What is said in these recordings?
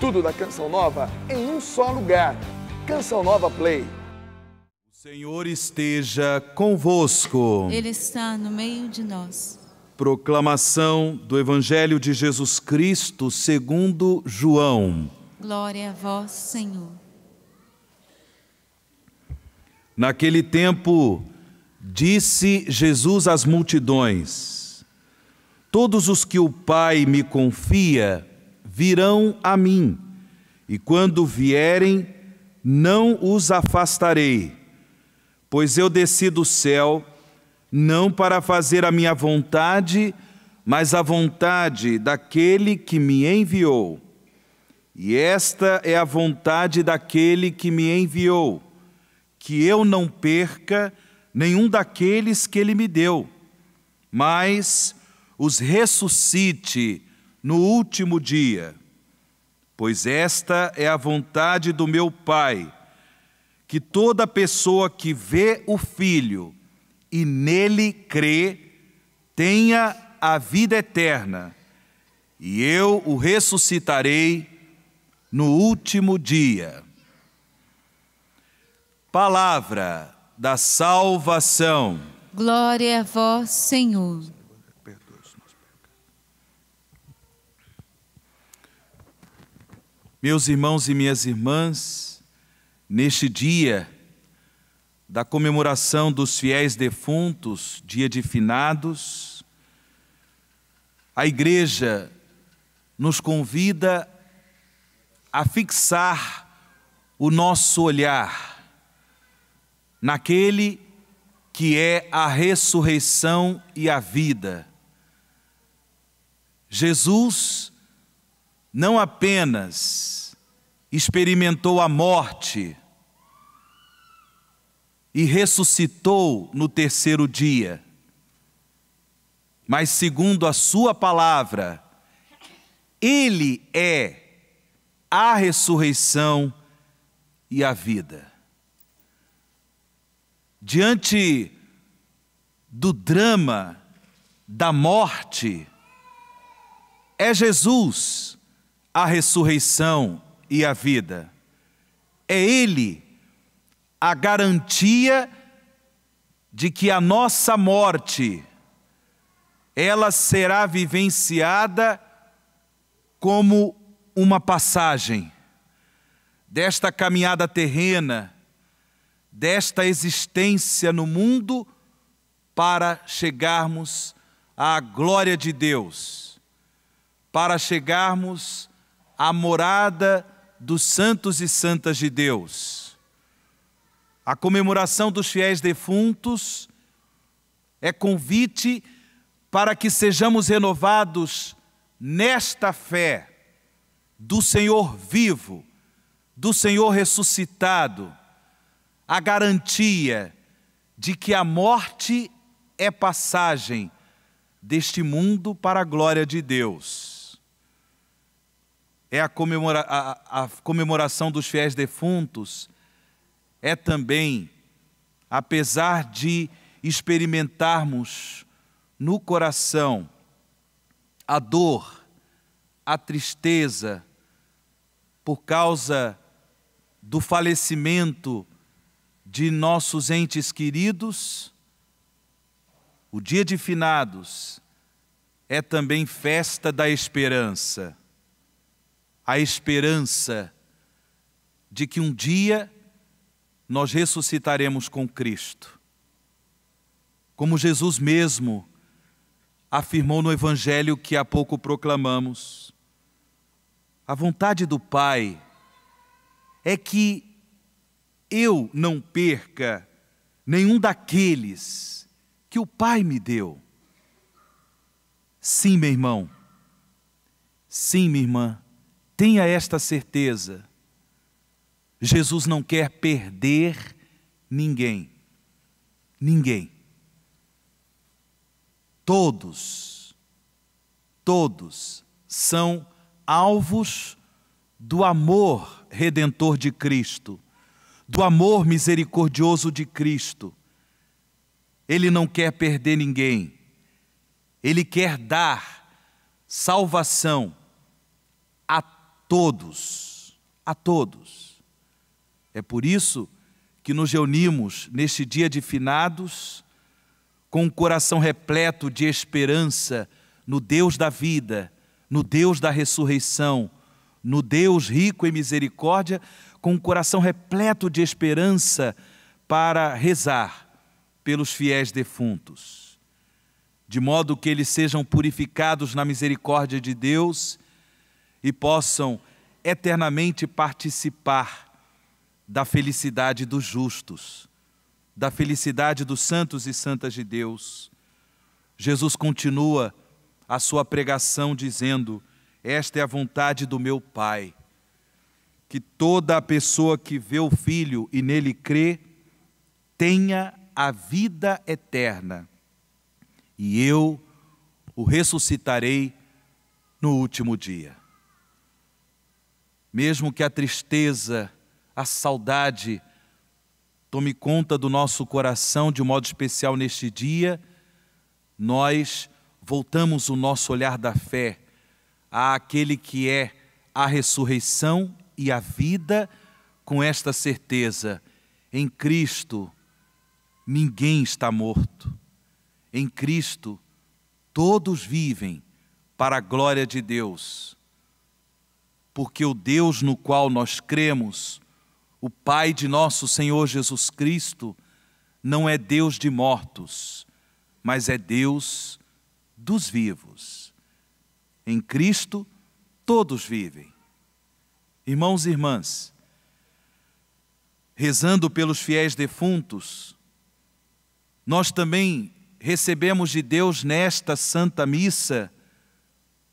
Tudo da Canção Nova em um só lugar. Canção Nova Play. O Senhor esteja convosco. Ele está no meio de nós. Proclamação do Evangelho de Jesus Cristo segundo João. Glória a vós, Senhor. Naquele tempo, disse Jesus às multidões: todos os que o Pai me confia virão a mim, e quando vierem, não os afastarei, pois eu desci do céu, não para fazer a minha vontade, mas a vontade daquele que me enviou. E esta é a vontade daquele que me enviou, que eu não perca nenhum daqueles que ele me deu, mas os ressuscite no último dia. Pois esta é a vontade do meu Pai, que toda pessoa que vê o Filho e nele crê, tenha a vida eterna, e eu o ressuscitarei no último dia. Palavra da salvação. Glória a vós, Senhor. Meus irmãos e minhas irmãs, neste dia da comemoração dos fiéis defuntos, dia de finados, a Igreja nos convida a fixar o nosso olhar naquele que é a ressurreição e a vida. Jesus não apenas experimentou a morte e ressuscitou no terceiro dia, mas segundo a sua palavra, Ele é a ressurreição e a vida. Diante do drama da morte, é Jesus a ressurreição e a vida. É Ele a garantia de que a nossa morte, ela será vivenciada como uma passagem desta caminhada terrena, desta existência no mundo, para chegarmos à glória de Deus, para chegarmos à morada dos santos e santas de Deus. A comemoração dos fiéis defuntos é convite para que sejamos renovados nesta fé do Senhor vivo, do Senhor ressuscitado, a garantia de que a morte é passagem deste mundo para a glória de Deus. A comemoração dos fiéis defuntos é também, apesar de experimentarmos no coração a dor, a tristeza, por causa do falecimento de nossos entes queridos, o dia de finados é também festa da esperança. A esperança de que um dia nós ressuscitaremos com Cristo. Como Jesus mesmo afirmou no Evangelho que há pouco proclamamos, a vontade do Pai é que eu não perca nenhum daqueles que o Pai me deu. Sim, meu irmão, sim, minha irmã, tenha esta certeza. Jesus não quer perder ninguém. Ninguém. Todos são alvos do amor redentor de Cristo, do amor misericordioso de Cristo. Ele não quer perder ninguém. Ele quer dar salvação a todos, a todos. É por isso que nos reunimos neste dia de finados, com um coração repleto de esperança no Deus da vida, no Deus da ressurreição, no Deus rico em misericórdia, com um coração repleto de esperança para rezar pelos fiéis defuntos, de modo que eles sejam purificados na misericórdia de Deus e possam eternamente participar da felicidade dos justos, da felicidade dos santos e santas de Deus. Jesus continua a sua pregação dizendo: esta é a vontade do meu Pai, que toda a pessoa que vê o Filho e nele crê, tenha a vida eterna, e eu o ressuscitarei no último dia. Mesmo que a tristeza, a saudade tome conta do nosso coração de um modo especial neste dia, nós voltamos o nosso olhar da fé àquele que é a ressurreição e a vida, com esta certeza: em Cristo ninguém está morto, em Cristo todos vivem para a glória de Deus, porque o Deus no qual nós cremos, o Pai de nosso Senhor Jesus Cristo, não é Deus de mortos, mas é Deus dos vivos. Em Cristo todos vivem. Irmãos e irmãs, rezando pelos fiéis defuntos, nós também recebemos de Deus nesta Santa Missa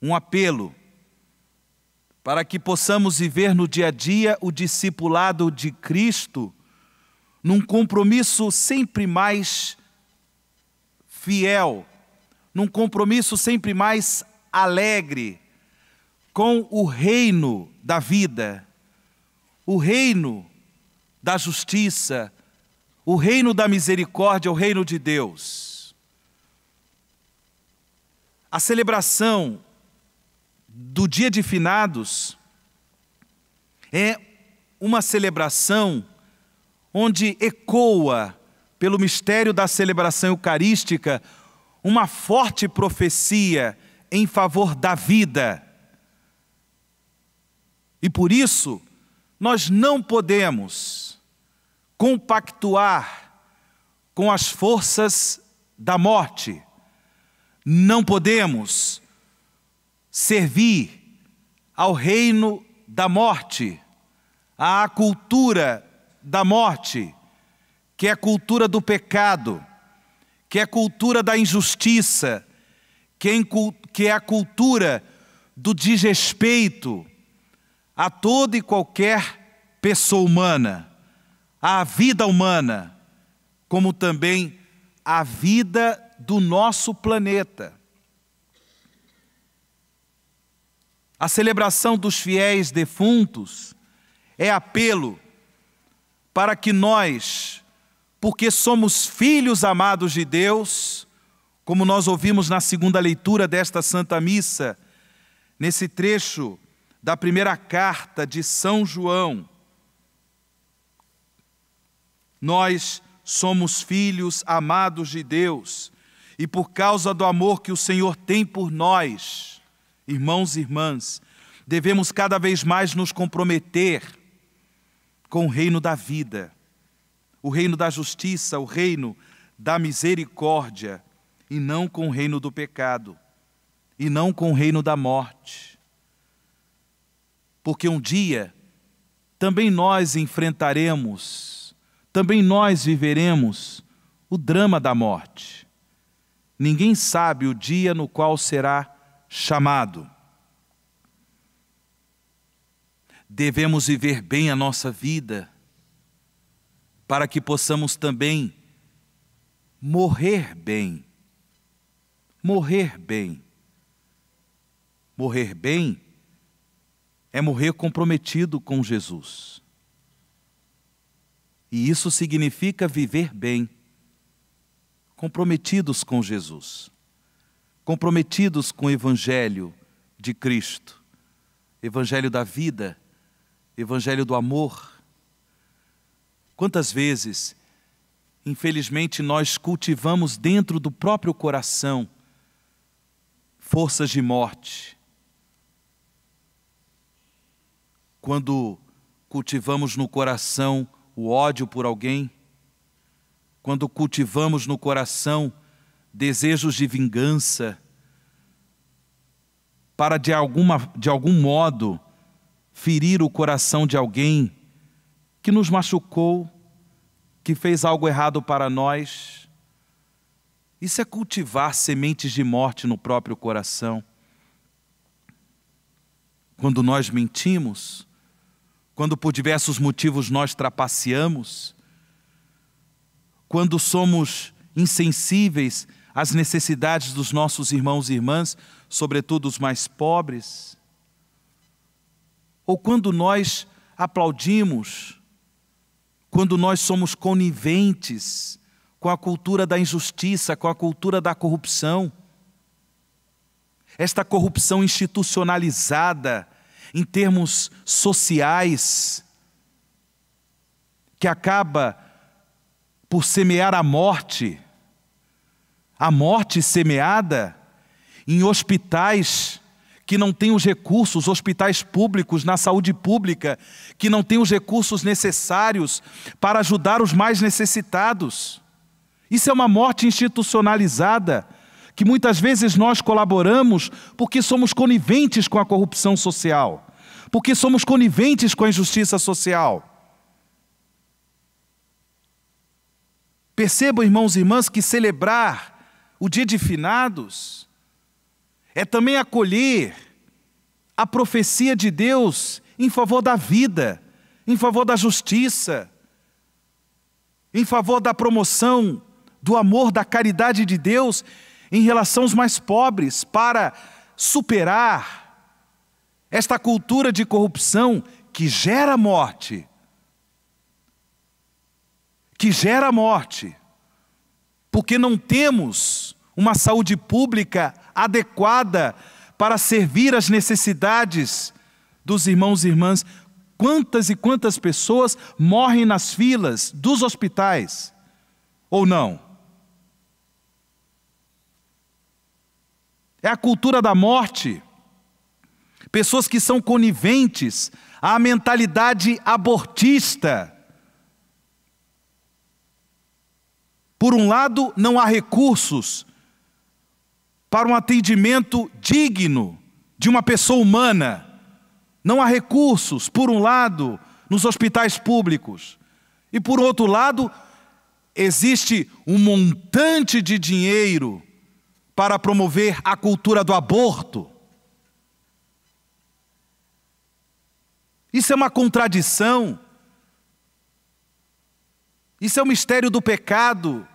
um apelo para que possamos viver no dia a dia o discipulado de Cristo num compromisso sempre mais fiel, num compromisso sempre mais alegre com o reino da vida, o reino da justiça, o reino da misericórdia, o reino de Deus. A celebração do dia de finados é uma celebração onde ecoa, pelo mistério da celebração eucarística, uma forte profecia em favor da vida. E por isso, nós não podemos compactuar com as forças da morte. Não podemos servir ao reino da morte, à cultura da morte, que é a cultura do pecado, que é a cultura da injustiça, que é a cultura do desrespeito a toda e qualquer pessoa humana, à vida humana, como também à vida do nosso planeta. A celebração dos fiéis defuntos é apelo para que nós, porque somos filhos amados de Deus, como nós ouvimos na segunda leitura desta Santa Missa, nesse trecho da primeira carta de São João, nós somos filhos amados de Deus, e por causa do amor que o Senhor tem por nós, irmãos e irmãs, devemos cada vez mais nos comprometer com o reino da vida, o reino da justiça, o reino da misericórdia, e não com o reino do pecado, e não com o reino da morte. Porque um dia também nós enfrentaremos, também nós viveremos o drama da morte. Ninguém sabe o dia no qual será chamado. Devemos viver bem a nossa vida, para que possamos também morrer bem. Morrer bem. Morrer bem é morrer comprometido com Jesus. E isso significa viver bem, comprometidos com Jesus, comprometidos com o Evangelho de Cristo. Evangelho da vida, Evangelho do amor. Quantas vezes, infelizmente, nós cultivamos dentro do próprio coração forças de morte. Quando cultivamos no coração o ódio por alguém, quando cultivamos no coração desejos de vingança, para de algum modo ferir o coração de alguém que nos machucou, que fez algo errado para nós. Isso é cultivar sementes de morte no próprio coração. Quando nós mentimos, quando por diversos motivos nós trapaceamos, quando somos insensíveis às necessidades dos nossos irmãos e irmãs, sobretudo os mais pobres, ou quando nós aplaudimos, quando nós somos coniventes com a cultura da injustiça, com a cultura da corrupção, esta corrupção institucionalizada em termos sociais, que acaba por semear a morte semeada em hospitais que não têm os recursos, hospitais públicos, na saúde pública, que não têm os recursos necessários para ajudar os mais necessitados. Isso é uma morte institucionalizada, que muitas vezes nós colaboramos porque somos coniventes com a corrupção social, porque somos coniventes com a injustiça social. Percebam, irmãos e irmãs, que celebrar o dia de finados é também acolher a profecia de Deus em favor da vida, em favor da justiça, em favor da promoção do amor, da caridade de Deus em relação aos mais pobres, para superar esta cultura de corrupção que gera morte. Porque não temos uma saúde pública adequada para servir às necessidades dos irmãos e irmãs. Quantas e quantas pessoas morrem nas filas dos hospitais, ou não? É a cultura da morte. Pessoas que são coniventes à mentalidade abortista. Por um lado, não há recursos para um atendimento digno de uma pessoa humana. Não há recursos, por um lado, nos hospitais públicos. E por outro lado, existe um montante de dinheiro para promover a cultura do aborto. Isso é uma contradição. Isso é o mistério do pecado,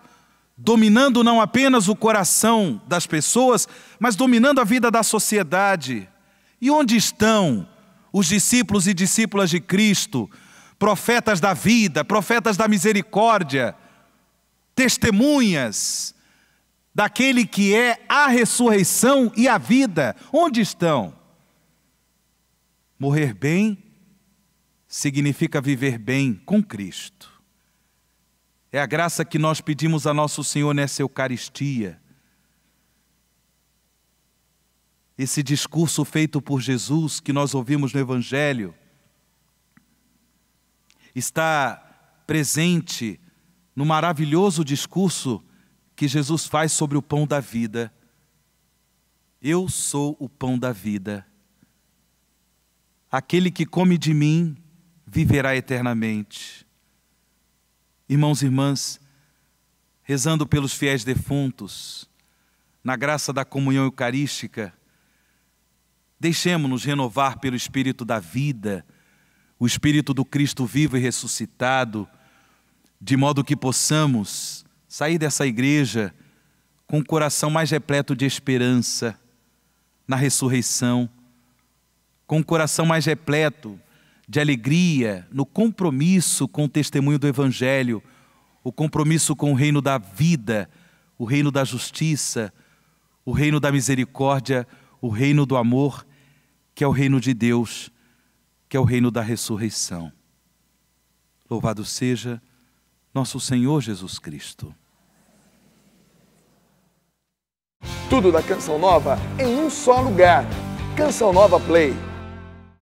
dominando não apenas o coração das pessoas, mas dominando a vida da sociedade. E onde estão os discípulos e discípulas de Cristo, profetas da vida, profetas da misericórdia, testemunhas daquele que é a ressurreição e a vida? Onde estão? Morrer bem significa viver bem com Cristo. É a graça que nós pedimos a nosso Senhor nessa Eucaristia. Esse discurso feito por Jesus, que nós ouvimos no Evangelho, está presente no maravilhoso discurso que Jesus faz sobre o pão da vida. Eu sou o pão da vida. Aquele que come de mim viverá eternamente. Irmãos e irmãs, rezando pelos fiéis defuntos, na graça da comunhão eucarística, deixemo-nos renovar pelo Espírito da vida, o Espírito do Cristo vivo e ressuscitado, de modo que possamos sair dessa igreja com o coração mais repleto de esperança na ressurreição, com o coração mais repleto de alegria no compromisso com o testemunho do Evangelho, o compromisso com o reino da vida, o reino da justiça, o reino da misericórdia, o reino do amor, que é o reino de Deus, que é o reino da ressurreição. Louvado seja nosso Senhor Jesus Cristo. Tudo da Canção Nova em um só lugar. Canção Nova Play.